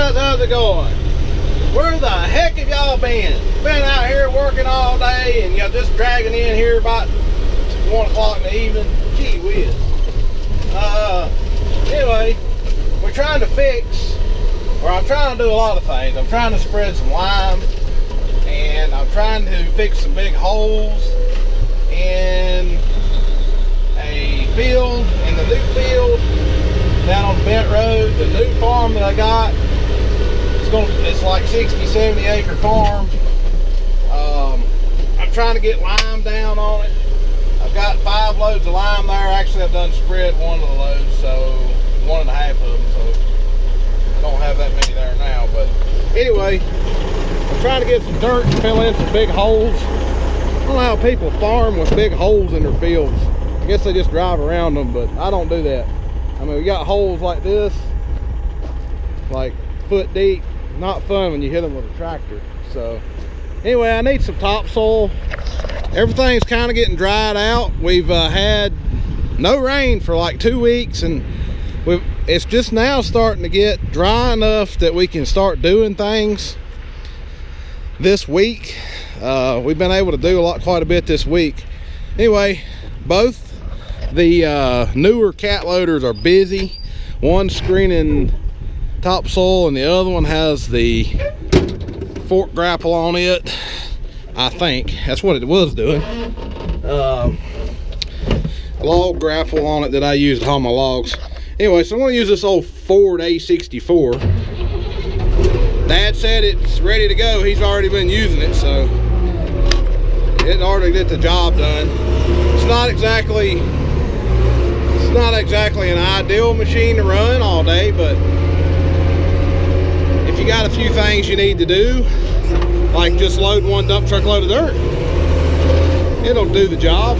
guys, how's it going? Where the heck have y'all been? Been out here working all day and y'all just dragging in here about 1 o'clock in the evening. Gee whiz. Anyway, we're trying to fix, or I'm trying to do a lot of things. I'm trying to spread some lime, and I'm trying to fix some big holes in a field, in the new field down on Bent Road. The new farm that I got, it's like 60, 70 acre farm. I'm trying to get lime down on it. I've got 5 loads of lime there. Actually, I've done spread 1 of the loads, so 1.5 of them, so I don't have that many there now. But anyway, I'm trying to get some dirt and fill in some big holes. I don't know how people farm with big holes in their fields. I guess they just drive around them, but I don't do that. I mean, we got holes like this, like foot deep. Not fun when you hit them with a tractor. So anyway, I need some topsoil. Everything's kind of getting dried out. We've had no rain for like 2 weeks, and it's just now starting to get dry enough that we can start doing things this week. We've been able to do quite a bit this week. Anyway, both the newer cat loaders are busy. One's screening topsoil and the other one has the fork grapple on it. I think that's what it was doing. Log grapple on it that I use to haul my logs. Anyway, so I'm going to use this old Ford A64. Dad said it's ready to go. He's already been using it, so it already did the job done. It's not exactly an ideal machine to run all day, but if you got a few things you need to do, like just load 1 dump truck load of dirt, it'll do the job.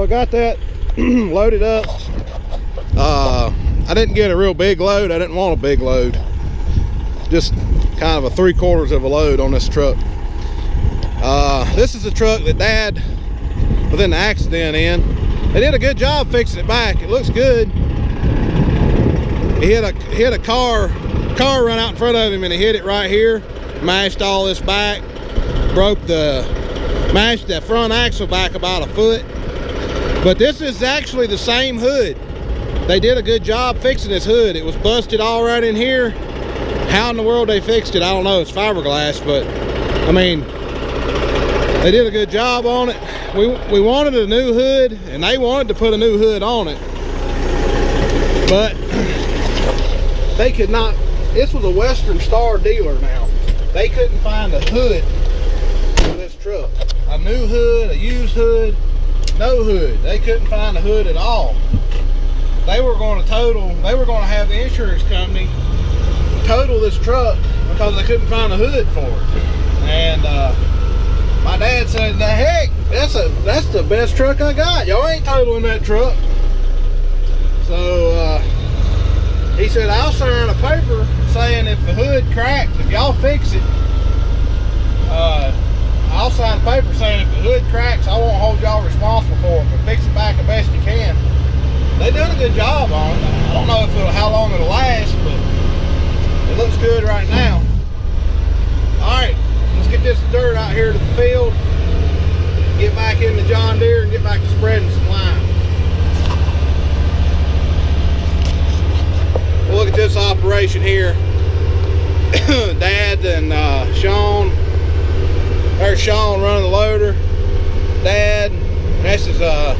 I got that loaded up. I didn't get a real big load. I didn't want a big load. Just kind of a 3/4 of a load on this truck. This is the truck that Dad was in the accident in. They did a good job fixing it back. It looks good. He hit a car run out in front of him, and he hit it right here. Mashed all this back. Mashed the front axle back about a foot. But this is actually the same hood. They did a good job fixing this hood. It was busted all right in here. How in the world they fixed it, I don't know. It's fiberglass, but I mean, they did a good job on it. We wanted a new hood, and they wanted to put a new hood on it, but they could not. This was a Western Star dealer now. They couldn't find a hood for this truck. A new hood, a used hood, no hood. They couldn't find a hood at all. They were going to have the insurance company total this truck because they couldn't find a hood for it. And my dad said, "The heck, that's the best truck I got. Y'all ain't totaling that truck." So he said, "I'll sign a paper saying if the hood cracks, if y'all fix it, I'll sign a paper saying if the hood cracks, I won't hold y'all responsible for it, but fix it back the best you can." They done a good job on it. I don't know how long it'll last, but it looks good right now. All right, let's get this dirt out here to the field, get back in the John Deere, and get back to spreading some lime. We'll look at this operation here. Dad and Sean. There's Sean running the loader. Dad, this is a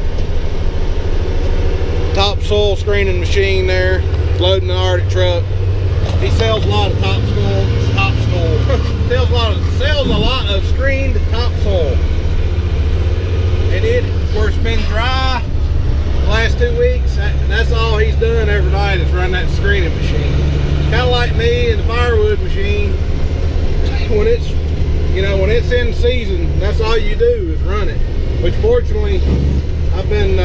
topsoil screening machine there, loading the Arctic truck. He sells a lot of topsoil. sells a lot of screened topsoil. And of course, it's been dry the last 2 weeks. That's all he's done every night is run that screening machine. Kind of like me and the firewood machine. When it's in season, that's all you do is run it. Which fortunately, I've been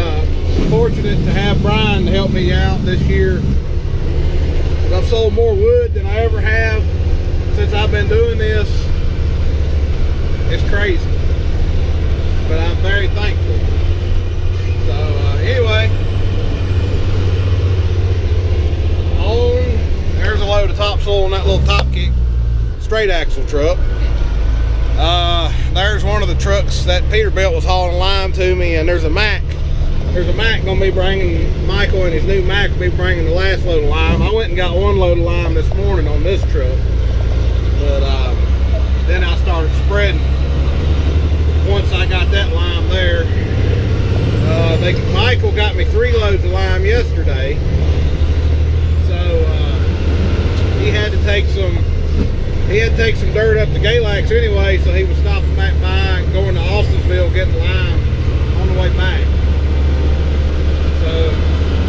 fortunate to have Brian to help me out this year. I've sold more wood than I ever have since I've been doing this. It's crazy, but I'm very thankful. So anyway, there's a load of topsoil on that little top kick straight axle truck. There's one of the trucks that Peterbilt was hauling lime to me, and there's a Mack. There's a Mack gonna be bringing, Michael and his new Mack will be bringing the last load of lime. I went and got one load of lime this morning on this truck, but then I started spreading. Once I got that lime there, Michael got me 3 loads of lime yesterday, so he had to take some dirt up to Galax anyway, so he was stopping back by and going to Austensville getting lime on the way back. So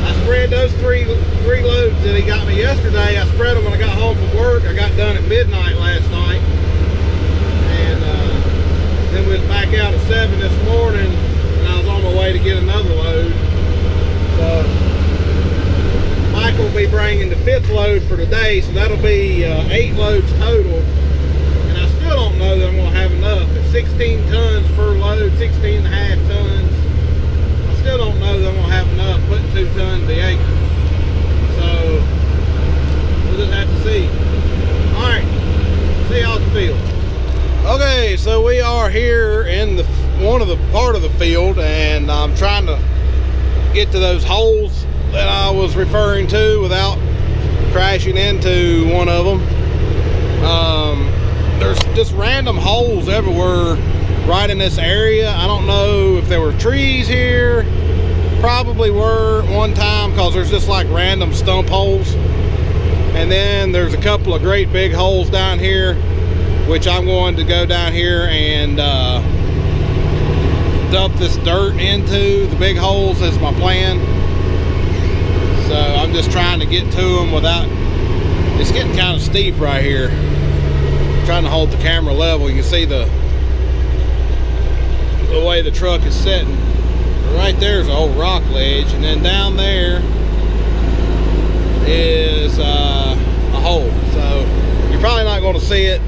I spread those three loads that he got me yesterday. I spread them when I got home from work. I got done at midnight last night, and then we was back out at 7 this morning, and I was on my way to get another load. So Michael will be bringing the 5th load for today, so that'll be 8 loads total. And I still don't know that I'm going to have enough. It's 16 tons per load, 16.5 tons. I still don't know that I'm going to have enough putting 2 tons the acre. So we'll just have to see. All right, see y'all at the field. Okay, so we are here in part of the field, and I'm trying to get to those holes that I was referring to without crashing into one of them. There's just random holes everywhere right in this area. I don't know if there were trees here. Probably were at one time, because there's just like random stump holes. And then there's a couple of great big holes down here, which I'm going to go down here and dump this dirt into the big holes is my plan. So I'm just trying to get to them without, it's getting kind of steep right here. I'm trying to hold the camera level. You can see the way the truck is sitting. Right there's an old rock ledge, and then down there is a hole. So you're probably not going to see it,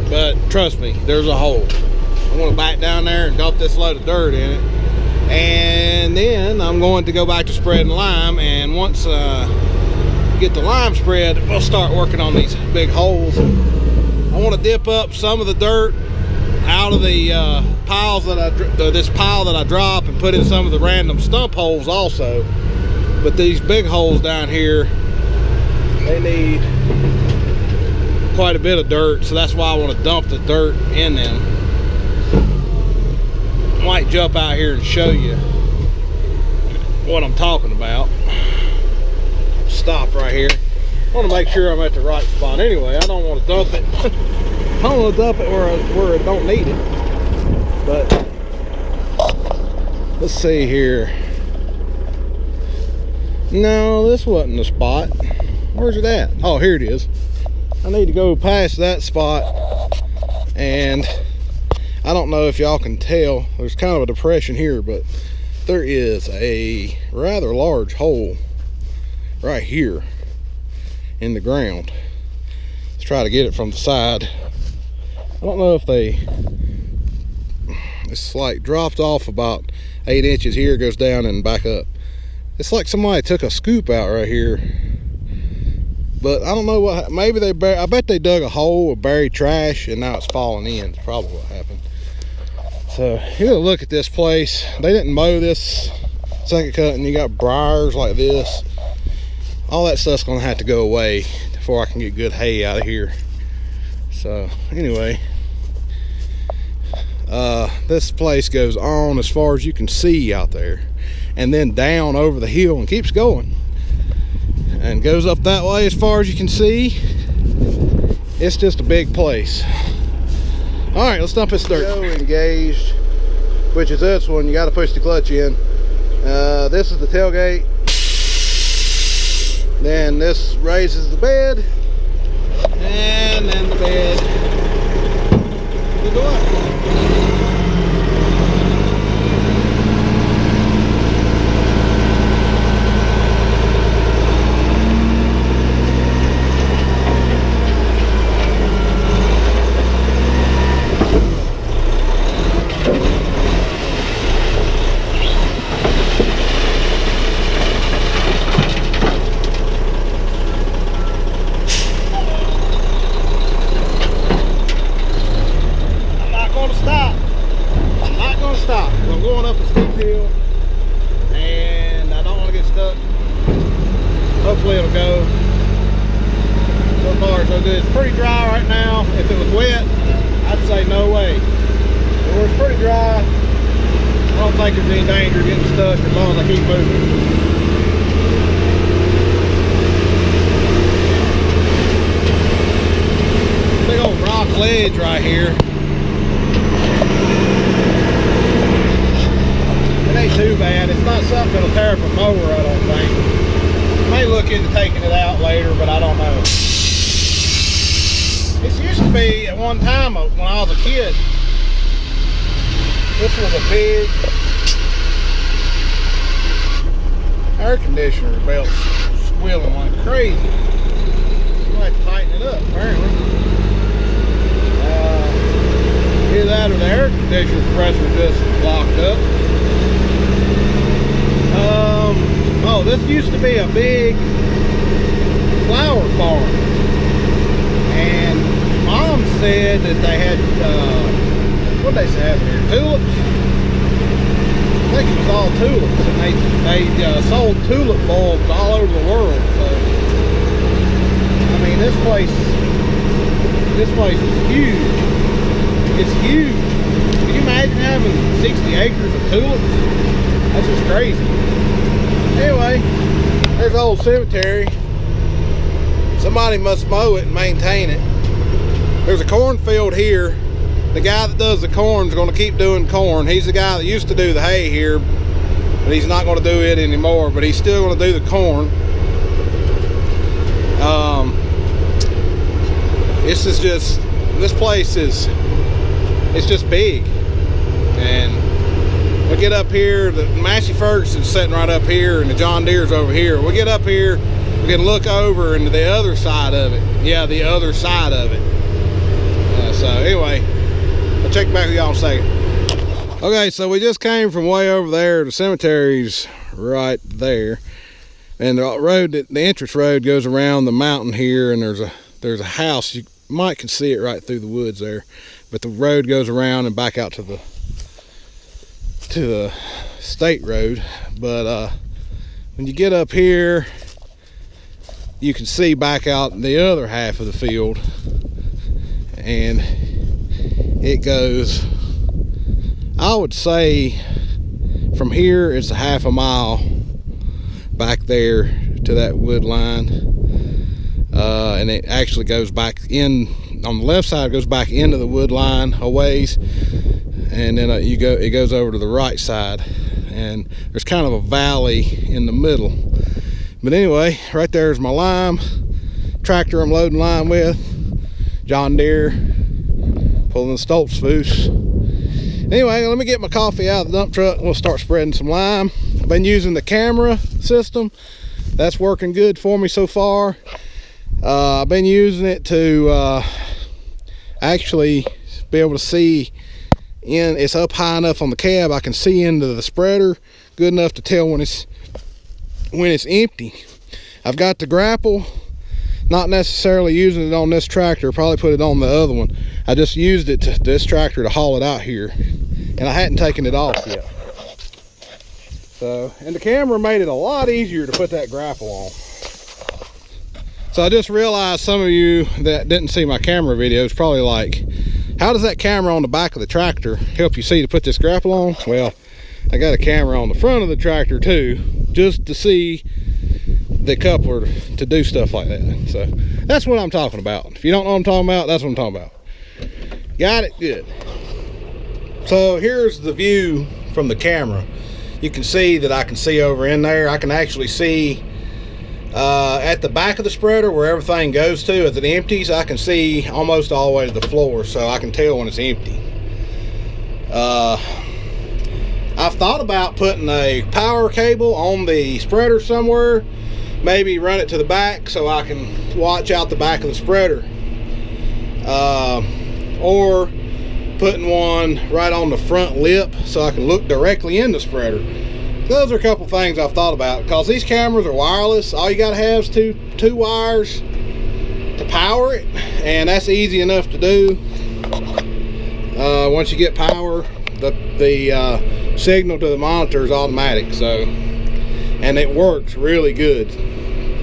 but trust me, there's a hole. I'm going to back down there and dump this load of dirt in it, and then I'm going to go back to spreading lime. And once get the lime spread, we'll start working on these big holes. I want to dip up some of the dirt out of the piles that this pile that I drop, and put in some of the random stump holes also. But these big holes down here, they need quite a bit of dirt, so that's why I want to dump the dirt in them. I might jump out here and show you what I'm talking about. Stop right here. I want to make sure I'm at the right spot. Anyway, I don't want to dump it. I don't want to dump it where it don't need it. But let's see here. No, this wasn't the spot. Where's it at? Oh, here it is. I need to go past that spot, and I don't know if y'all can tell, there's kind of a depression here, but there is a rather large hole right here in the ground. Let's try to get it from the side. I don't know if it's like dropped off about 8 inches here, goes down and back up. It's like somebody took a scoop out right here, but I don't know what, maybe I bet they dug a hole with buried trash, and now it's falling in. It's probably what happened. So you're gonna look at this place. They didn't mow this second cut, and you got briars like this. All that stuff's gonna have to go away before I can get good hay out of here. So anyway, this place goes on as far as you can see out there, and then down over the hill and keeps going, and goes up that way as far as you can see. It's just a big place. All right, let's dump this dirt. Go engaged, which is this one. You got to push the clutch in. This is the tailgate. Then this raises the bed, and then the bed will go up. Hopefully it'll go. So far so good. It's pretty dry right now. If it was wet, I'd say no way. But where it's pretty dry, I don't think there's any danger of getting stuck as long as I keep moving. Big old rock ledge right here. It ain't too bad. It's not something that'll tear up a mower, I don't think. May look into taking it out later, but I don't know. This used to be at one time when I was a kid. This was a big air conditioner belt squealing like crazy. I'll have to tighten it up apparently. Either that or the air conditioner compressor just locked up. Oh, this used to be a big flower farm, and Mom said that they had, what did they say out here? Tulips? I think it was all tulips, and they sold tulip bulbs all over the world. So, I mean, this place is huge. It's huge. Can you imagine having 60 acres of tulips? That's just crazy. Anyway, there's the old cemetery. Somebody must mow it and maintain it. There's a cornfield here. The guy that does the corn is going to keep doing corn. He's the guy that used to do the hay here, but he's not going to do it anymore, but he's still going to do the corn. This place is, it's just big, and we get up here, the Massey Ferguson's sitting right up here and the John Deere's over here. We get up here, we can look over into the other side of it. Yeah, the other side of it. So anyway, I'll check back with y'all in a second. Okay, so we just came from way over there. The cemetery's right there. And the road, the entrance road goes around the mountain here, and there's a house. You might can see it right through the woods there. But the road goes around and back out to the state road. But when you get up here, you can see back out the other half of the field, and it goes, I would say from here it's a half a mile back there to that wood line, and it actually goes back in on the left side. It goes back into the wood line a ways, and then it goes over to the right side, and there's kind of a valley in the middle. But anyway, right there's my lime tractor I'm loading lime with, John Deere, pulling the Topsoil. Anyway, let me get my coffee out of the dump truck and we'll start spreading some lime. I've been using the camera system. That's working good for me so far. I've been using it to actually be able to see in. It's up high enough on the cab I can see into the spreader good enough to tell when it's empty. I've got the grapple, not necessarily using it on this tractor, probably put it on the other one. I just used it to this tractor to haul it out here, and I hadn't taken it off yet. So, and the camera made it a lot easier to put that grapple on. So I just realized some of you that didn't see my camera videos probably like, how does that camera on the back of the tractor help you see to put this grapple on? Well, I got a camera on the front of the tractor too, just to see the coupler to do stuff like that. So that's what I'm talking about. If you don't know what I'm talking about, that's what I'm talking about. Got it? Good. So here's the view from the camera. You can see that I can see over in there. I can actually see at the back of the spreader where everything goes to as it empties. I can see almost all the way to the floor, so I can tell when it's empty. I've thought about putting a power cable on the spreader somewhere, maybe run it to the back so I can watch out the back of the spreader, or putting one right on the front lip so I can look directly in the spreader. Those are a couple things I've thought about, because these cameras are wireless. All you gotta have is two wires to power it, and that's easy enough to do. Once you get power, the signal to the monitor is automatic, so, and it works really good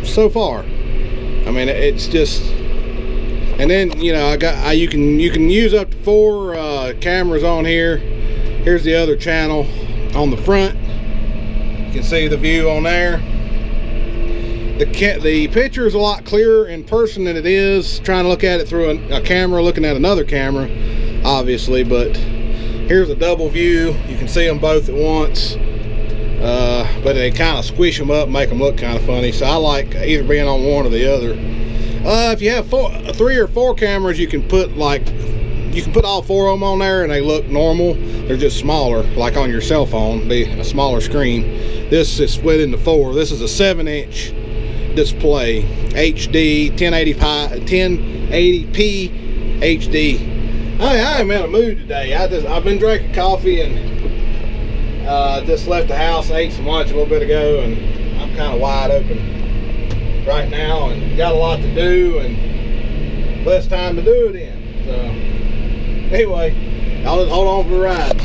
so far. I mean, it's just, and then you know, you can use up to 4 cameras on here. Here's the other channel on the front. You can see the view on there. The picture is a lot clearer in person than it is trying to look at it through a camera looking at another camera, obviously. But here's a double view. You can see them both at once, but they kind of squish them up and make them look kind of funny. So I like either being on one or the other. If you have 3 or 4 cameras, you can put all 4 of them on there and they look normal. They're just smaller, like on your cell phone, be a smaller screen. This is split into 4. This is a 7-inch display, HD 1080p HD. I am in a mood today. I've been drinking coffee and just left the house, ate some lunch a little bit ago, and I'm kind of wide open right now and got a lot to do and less time to do it in. So anyway, I'll just hold on for the ride.